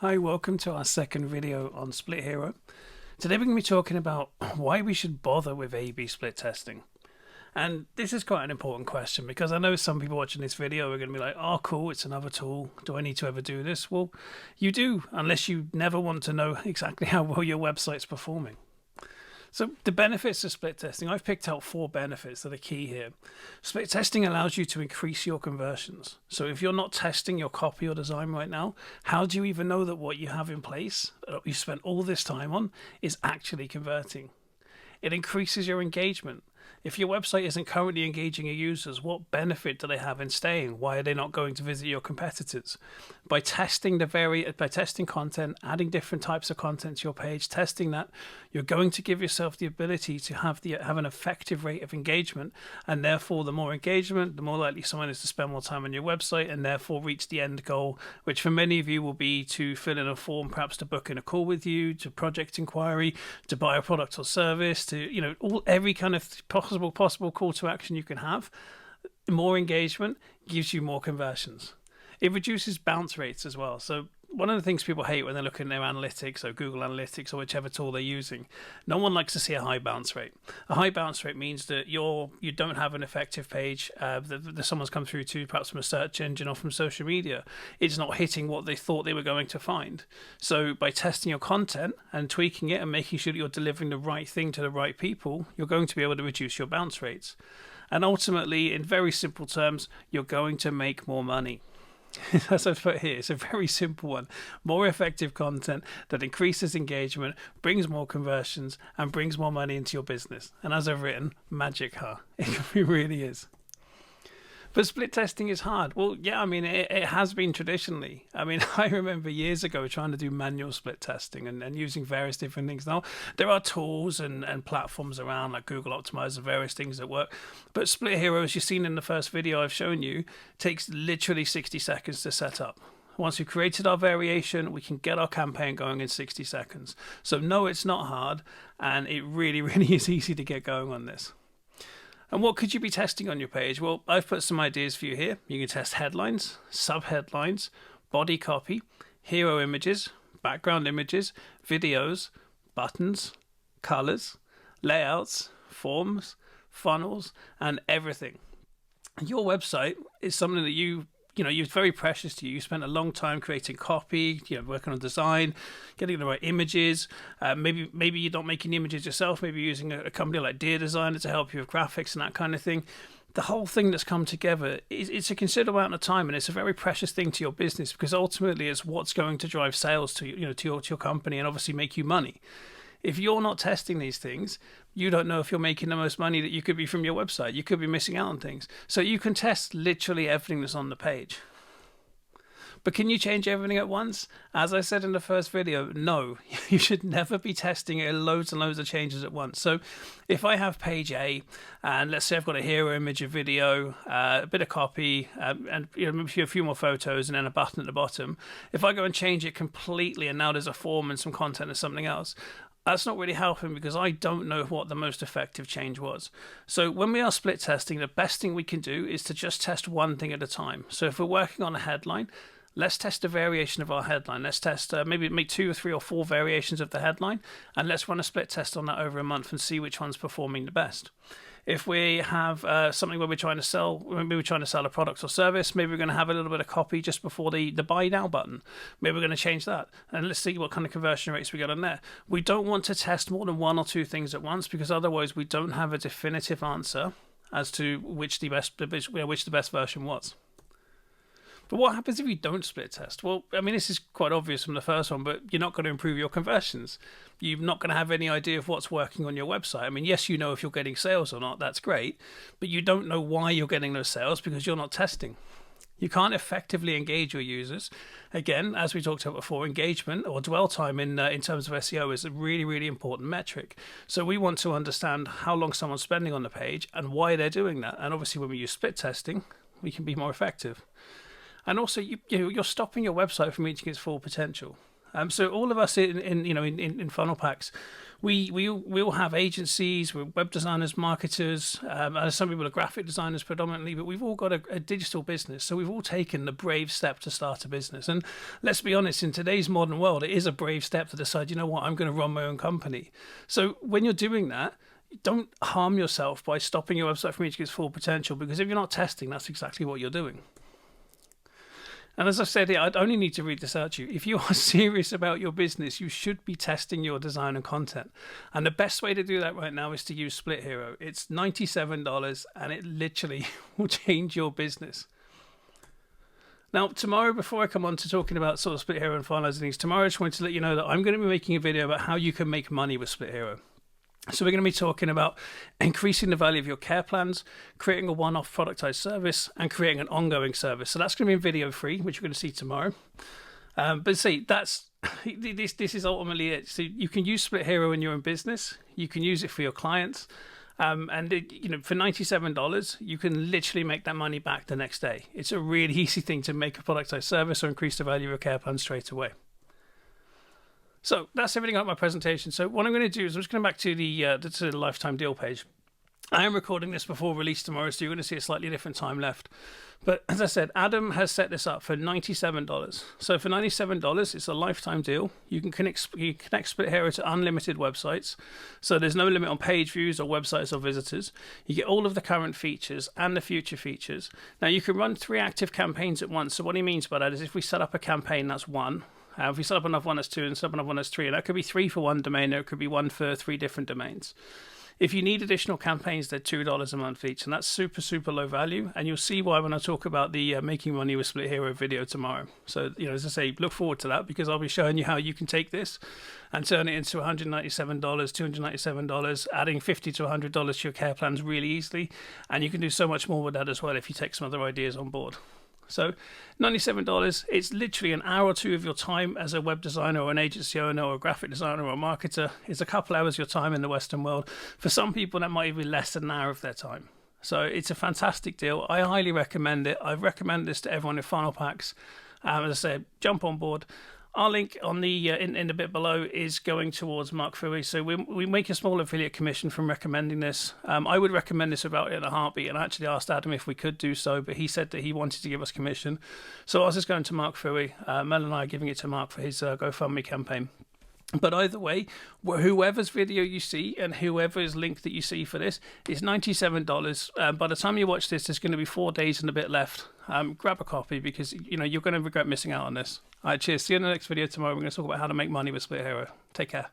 Hi, welcome to our second video on Split Hero. Today we're going to be talking about why we should bother with A/B split testing. And this is quite an important question because I know some people watching this video are going to be like, oh cool, it's another tool. Do I need to ever do this? Well, you do, unless you never want to know exactly how well your website's performing. So the benefits of split testing, I've picked out 4 benefits that are key here. Split testing allows you to increase your conversions. So if you're not testing your copy or design right now, how do you even know that what you have in place, that you spent all this time on, is actually converting? It increases your engagement. If your website isn't currently engaging your users, what benefit do they have in staying? Why are they not going to visit your competitors? By testing content, adding different types of content to your page, testing that, you're going to give yourself the ability to have an effective rate of engagement, and therefore the more engagement, the more likely someone is to spend more time on your website and therefore reach the end goal, which for many of you will be to fill in a form, perhaps to book in a call with you, to project inquiry, to buy a product or service, to every kind of possible call to action you can have. More engagement gives you more conversions. It reduces bounce rates as well. So one of the things people hate when they're looking at their analytics or Google Analytics or whichever tool they're using, no one likes to see a high bounce rate. A high bounce rate means that you don't have an effective page that someone's come through to, perhaps from a search engine or from social media. It's not hitting what they thought they were going to find. So by testing your content and tweaking it and making sure that you're delivering the right thing to the right people, you're going to be able to reduce your bounce rates. And ultimately, in very simple terms, you're going to make more money. As I've put here, it's a very simple one. More effective content that increases engagement, brings more conversions, and brings more money into your business. And as I've written, magic, huh? It really is. But split testing is hard. Well, yeah, I mean, it has been traditionally. I mean, I remember years ago trying to do manual split testing and using various different things. Now, there are tools and platforms around like Google Optimizer, various things that work. But Split Hero, as you've seen in the first video I've shown you, takes literally 60 seconds to set up. Once we've created our variation, we can get our campaign going in 60 seconds. So no, it's not hard, and it really, really is easy to get going on this. And what could you be testing on your page? Well, I've put some ideas for you here. You can test headlines, subheadlines, body copy, hero images, background images, videos, buttons, colors, layouts, forms, funnels, and everything. Your website is something that you're very precious to you. You spent a long time creating copy, working on design, getting the right images. Maybe you're not making the images yourself. Maybe you're using a company like Deer Designer to help you with graphics and that kind of thing. The whole thing that's come together, it's a considerable amount of time, and it's a very precious thing to your business because ultimately it's what's going to drive sales to your company and obviously make you money. If you're not testing these things, you don't know if you're making the most money that you could be from your website. You could be missing out on things. So you can test literally everything that's on the page. But can you change everything at once? As I said in the first video, no. You should never be testing loads and loads of changes at once. So if I have page A, and let's say I've got a hero image, a video, a bit of copy, and maybe a few more photos, and then a button at the bottom, if I go and change it completely and now there's a form and some content and something else, that's not really helping because I don't know what the most effective change was. So when we are split testing, the best thing we can do is to just test one thing at a time. So if we're working on a headline, let's test a variation of our headline. Let's test maybe make 2 or 3 or 4 variations of the headline, and let's run a split test on that over a month and see which one's performing the best. If we have something where we're trying to sell, maybe we're trying to sell a product or service, maybe we're going to have a little bit of copy just before the buy now button. Maybe we're going to change that. And let's see what kind of conversion rates we get on there. We don't want to test more than 1 or 2 things at once because otherwise we don't have a definitive answer as to which the best version was. But what happens if you don't split test? Well, I mean, this is quite obvious from the first one, but you're not going to improve your conversions. You're not going to have any idea of what's working on your website. I mean, yes, you know if you're getting sales or not, that's great, but you don't know why you're getting those sales because you're not testing. You can't effectively engage your users. Again, as we talked about before, engagement or dwell time in terms of SEO is a really, really important metric. So we want to understand how long someone's spending on the page and why they're doing that. And obviously when we use split testing, we can be more effective. And also, you're stopping your website from reaching its full potential. So all of us in funnel packs, we all have agencies, we're web designers, marketers, some people are graphic designers predominantly, but we've all got a digital business. So we've all taken the brave step to start a business. And let's be honest, in today's modern world, it is a brave step to decide, you know what, I'm going to run my own company. So when you're doing that, don't harm yourself by stopping your website from reaching its full potential, because if you're not testing, that's exactly what you're doing. And as I said, I'd only need to read this out to you. If you are serious about your business, you should be testing your design and content. And the best way to do that right now is to use Split Hero. It's $97 and it literally will change your business. Now, tomorrow, before I come on to talking about sort of Split Hero and finalizing things, tomorrow I just wanted to let you know that I'm going to be making a video about how you can make money with Split Hero. So we're going to be talking about increasing the value of your care plans, creating a one-off productized service, and creating an ongoing service. So that's going to be in video free, which you're going to see tomorrow. But see, this is ultimately it. So you can use Split Hero in your own business. You can use it for your clients. And for $97, you can literally make that money back the next day. It's a really easy thing to make a productized service or increase the value of your care plan straight away. So that's everything on my presentation. So what I'm going to do is I'm just going back to the lifetime deal page. I am recording this before release tomorrow, so you're going to see a slightly different time left. But as I said, Adam has set this up for $97. So for $97, it's a lifetime deal. You can connect Split Hero to unlimited websites. So there's no limit on page views or websites or visitors. You get all of the current features and the future features. Now you can run 3 active campaigns at once. So what he means by that is if we set up a campaign, that's 1. If we set up another one, that's 2, and set up another one, that's 3. And that could be 3 for one domain, or it could be 1 for 3 different domains. If you need additional campaigns, they're $2 a month each, and that's super, super low value. And you'll see why when I talk about the making money with Split Hero video tomorrow. So, as I say, look forward to that, because I'll be showing you how you can take this and turn it into $197, $297, adding $50 to $100 to your care plans really easily. And you can do so much more with that as well if you take some other ideas on board. So $97, it's literally an hour or 2 of your time as a web designer or an agency owner or a graphic designer or a marketer. It's a couple hours of your time in the Western world. For some people, that might even be less than an hour of their time. So it's a fantastic deal. I highly recommend it. I recommend this to everyone in funnel packs. As I said, jump on board. Our link on the in the bit below is going towards Mark Fui. So we make a small affiliate commission from recommending this. I would recommend this about it in a heartbeat, and I actually asked Adam if we could do so, but he said that he wanted to give us commission. So I was just going to Mark Fui. Mel and I are giving it to Mark for his GoFundMe campaign. But either way, whoever's video you see and whoever's link that you see for this is $97. By the time you watch this, there's going to be 4 days and a bit left. Grab a copy, because you're going to regret missing out on this. All right, cheers. See you in the next video tomorrow. We're going to talk about how to make money with Split Hero. Take care.